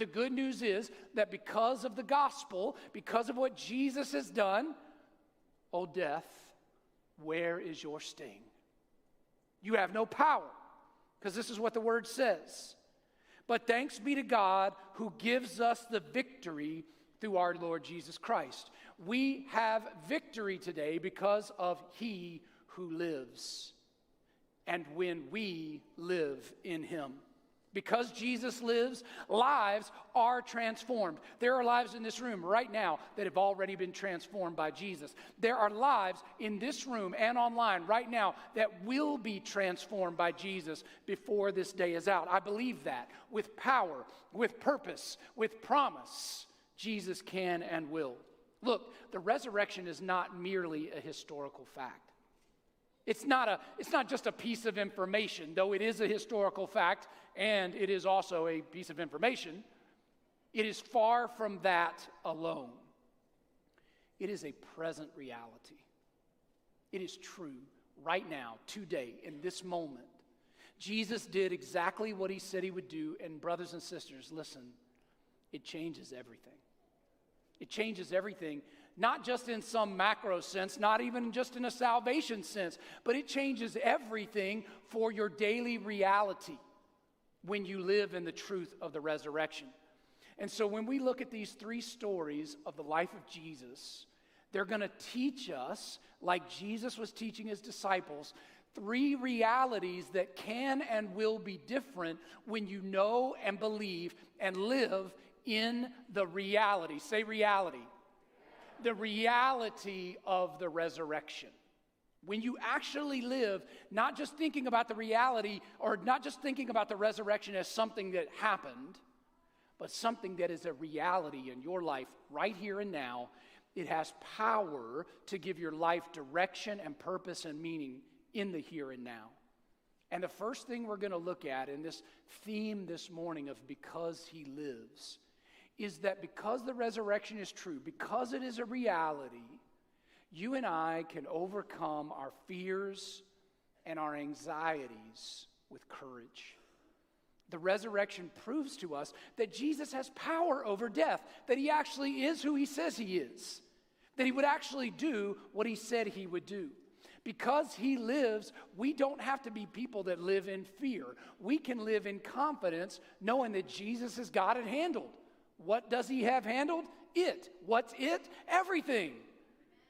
the good news is that because of the gospel, because of what Jesus has done, oh death, where is your sting? You have no power, because this is what the word says. But thanks be to God who gives us the victory through our Lord Jesus Christ. We have victory today because of He who lives, and when we live in Him. Because Jesus lives, lives are transformed. There are lives in this room right now that have already been transformed by Jesus. There are lives in this room and online right now that will be transformed by Jesus before this day is out. I believe that with power, with purpose, with promise, Jesus can and will. Look, the resurrection is not merely a historical fact. It's not just a piece of information, though it is a historical fact and it is also a piece of information. It is far from that alone. It is a present reality. It is true right now, today, in this moment. Jesus did exactly what He said He would do, and brothers and sisters, listen, it changes everything. It changes everything. Not just in some macro sense, not even just in a salvation sense, but it changes everything for your daily reality when you live in the truth of the resurrection. And so when we look at these three stories of the life of Jesus, they're going to teach us, like Jesus was teaching His disciples, three realities that can and will be different when you know and believe and live in the reality. Say reality. The reality of the resurrection. When you actually live, not just thinking about the reality or not just thinking about the resurrection as something that happened, but something that is a reality in your life right here and now, it has power to give your life direction and purpose and meaning in the here and now. And the first thing we're going to look at in this theme this morning of because He lives is that because the resurrection is true, because it is a reality, you and I can overcome our fears and our anxieties with courage. The resurrection proves to us that Jesus has power over death, that He actually is who He says He is, that He would actually do what He said He would do. Because He lives, we don't have to be people that live in fear. We can live in confidence knowing that Jesus has got it handled. What does He have handled? It. What's it? Everything.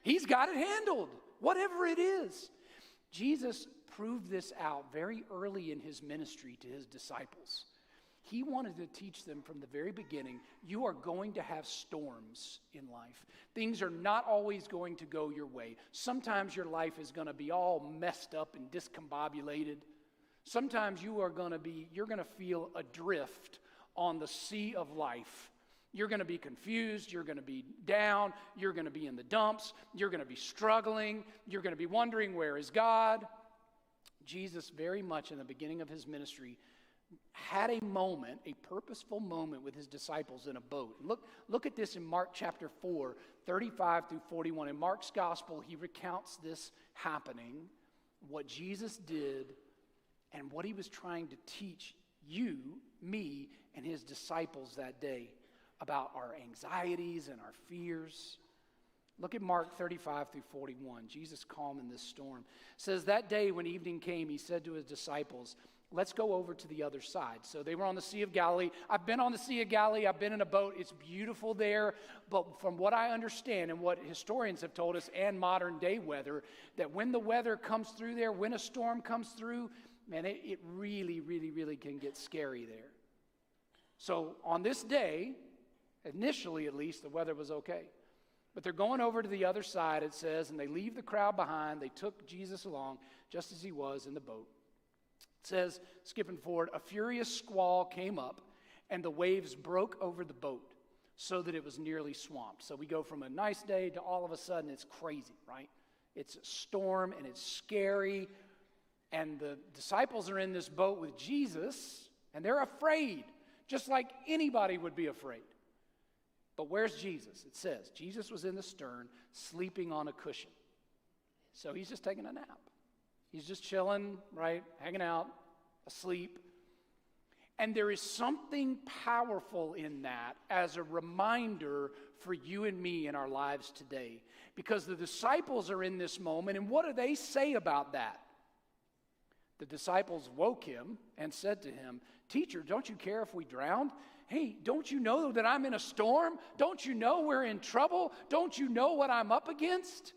He's got it handled, whatever it is. Jesus proved this out very early in His ministry to His disciples. He wanted to teach them from the very beginning, you are going to have storms in life. Things are not always going to go your way. Sometimes your life is going to be all messed up and discombobulated. Sometimes you're going to feel adrift on the sea of life. You're going to be confused, you're going to be down, you're going to be in the dumps, you're going to be struggling, you're going to be wondering, where is God? Jesus, very much in the beginning of His ministry, had a moment, a purposeful moment with His disciples in a boat. Look at this in Mark chapter 4, 35 through 41. In Mark's gospel, he recounts this happening, what Jesus did, and what He was trying to teach you, me, and His disciples that day about our anxieties and our fears. Look at Mark 35 through 41. Jesus calming this storm. It says, that day when evening came, He said to His disciples, let's go over to the other side. So they were on the Sea of Galilee. I've been on the Sea of Galilee. I've been in a boat. It's beautiful there. But from what I understand and what historians have told us and modern day weather, that when the weather comes through there, when a storm comes through, man, it really, really, really can get scary there. So on this day, initially at least, the weather was okay. But they're going over to the other side, it says, and they leave the crowd behind. They took Jesus along just as He was in the boat. It says, skipping forward, a furious squall came up, and the waves broke over the boat so that it was nearly swamped. So we go from a nice day to all of a sudden it's crazy, right? It's a storm, and it's scary. And the disciples are in this boat with Jesus, and they're afraid, just like anybody would be afraid. But where's Jesus? It says, Jesus was in the stern, sleeping on a cushion. So He's just taking a nap. He's just chilling, right, hanging out, asleep. And there is something powerful in that as a reminder for you and me in our lives today. Because the disciples are in this moment, and what do they say about that? The disciples woke him and said to him, "Teacher, don't you care if we drowned? Hey, don't you know that I'm in a storm? Don't you know we're in trouble? Don't you know what I'm up against?"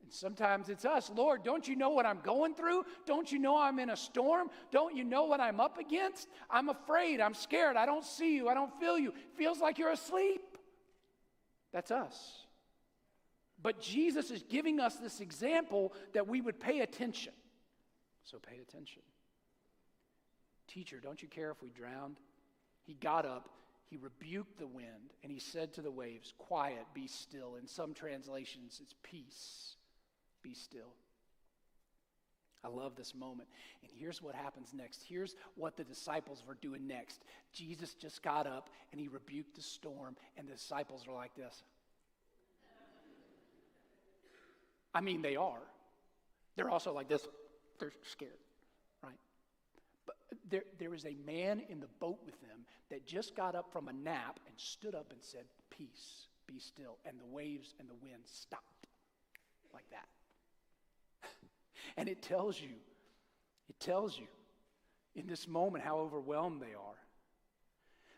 And sometimes it's us. "Lord, don't you know what I'm going through? Don't you know I'm in a storm? Don't you know what I'm up against? I'm afraid. I'm scared. I don't see you. I don't feel you. Feels like you're asleep." That's us. But Jesus is giving us this example that we would pay attention. So pay attention. "Teacher, don't you care if we drowned?" He got up, he rebuked the wind, and he said to the waves, "Quiet, be still." In some translations, it's peace, be still. I love this moment. And here's what happens next. Here's what the disciples were doing next. Jesus just got up and he rebuked the storm, and the disciples are like this. I mean, they are. They're also like this. They're scared, right? But there is a man in the boat with them that just got up from a nap and stood up and said, "Peace, be still." And the waves and the wind stopped like that. And it tells you in this moment how overwhelmed they are.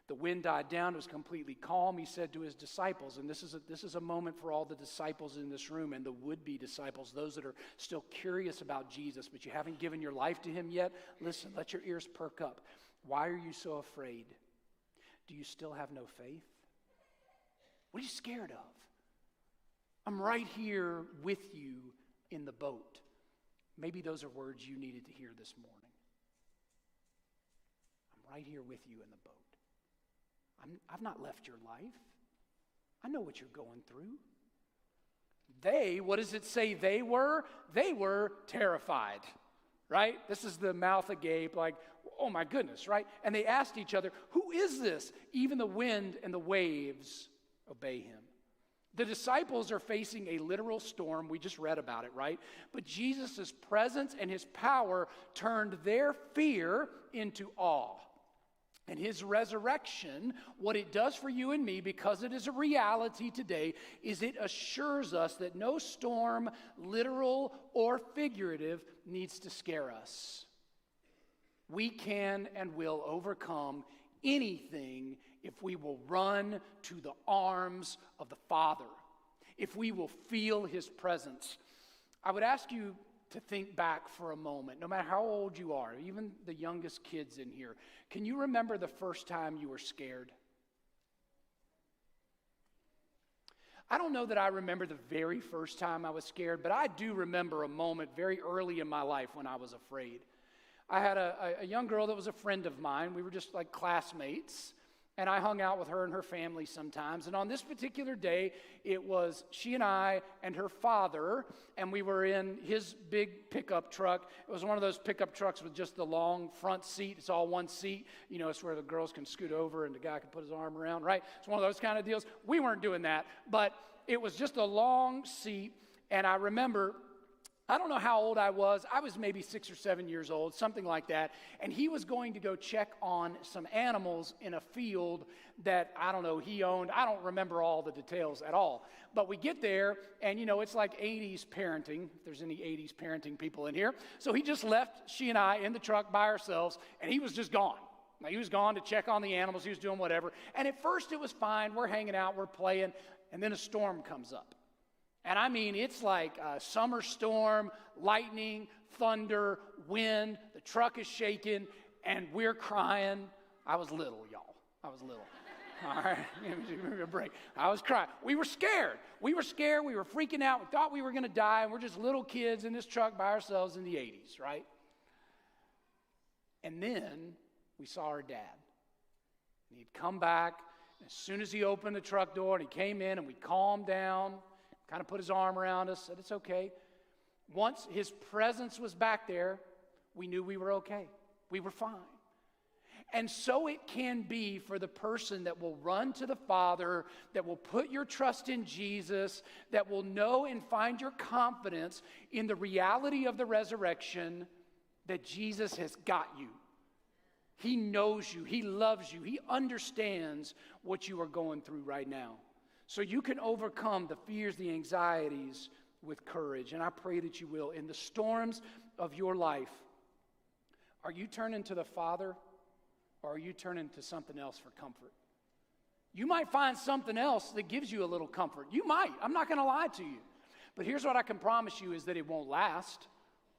The wind died down, it was completely calm. He said to his disciples, and this is a moment for all the disciples in this room and the would-be disciples, those that are still curious about Jesus, but you haven't given your life to him yet. Listen, let your ears perk up. Why are you so afraid? Do you still have no faith? What are you scared of? I'm right here with you in the boat. Maybe those are words you needed to hear this morning. I'm right here with you in the boat. I've not left your life. I know what you're going through. What does it say they were? They were terrified, right? This is the mouth agape, like, oh my goodness, right? And they asked each other, "Who is this? Even the wind and the waves obey him." The disciples are facing a literal storm. We just read about it, right? But Jesus' presence and his power turned their fear into awe. And his resurrection, what it does for you and me, because it is a reality today, is it assures us that no storm, literal or figurative, needs to scare us. We can and will overcome anything if we will run to the arms of the Father, if we will feel his presence. I would ask you to think back for a moment, no matter how old you are, even the youngest kids in here. Can you remember the first time you were scared? I don't know that I remember the very first time I was scared, but I do remember a moment very early in my life when I was afraid. I had a young girl that was a friend of mine. We were just like classmates, and I hung out with her and her family sometimes. And on this particular day, it was she and I and her father, and we were in his big pickup truck. It was one of those pickup trucks with just the long front seat. It's all one seat. You know, it's where the girls can scoot over and the guy can put his arm around, right? It's one of those kind of deals. We weren't doing that, but it was just a long seat. And I remember, I don't know how old I was. I was maybe 6 or 7 years old, something like that. And he was going to go check on some animals in a field that, I don't know, he owned. I don't remember all the details at all. But we get there, and, you know, it's like 80s parenting, if there's any 80s parenting people in here. So he just left she and I in the truck by ourselves, and he was just gone. Now, he was gone to check on the animals. He was doing whatever. And at first it was fine. We're hanging out. We're playing. And then a storm comes up. And I mean, it's like a summer storm, lightning, thunder, wind. The truck is shaking, and we're crying. I was little, y'all. I was little. All right, give me a break. I was crying. We were scared. We were freaking out. We thought we were going to die, and we're just little kids in this truck by ourselves in the 80s, right? And then we saw our dad. And he'd come back. As soon as he opened the truck door and he came in, and we calmed down, kind of put his arm around us, said it's okay. Once his presence was back there, we knew we were okay. We were fine. And so it can be for the person that will run to the Father, that will put your trust in Jesus, that will know and find your confidence in the reality of the resurrection, that Jesus has got you. He knows you. He loves you. He understands what you are going through right now. So you can overcome the fears, the anxieties with courage. And I pray that you will. In the storms of your life, are you turning to the Father or are you turning to something else for comfort? You might find something else that gives you a little comfort. You might. I'm not going to lie to you. But here's what I can promise you is that it won't last.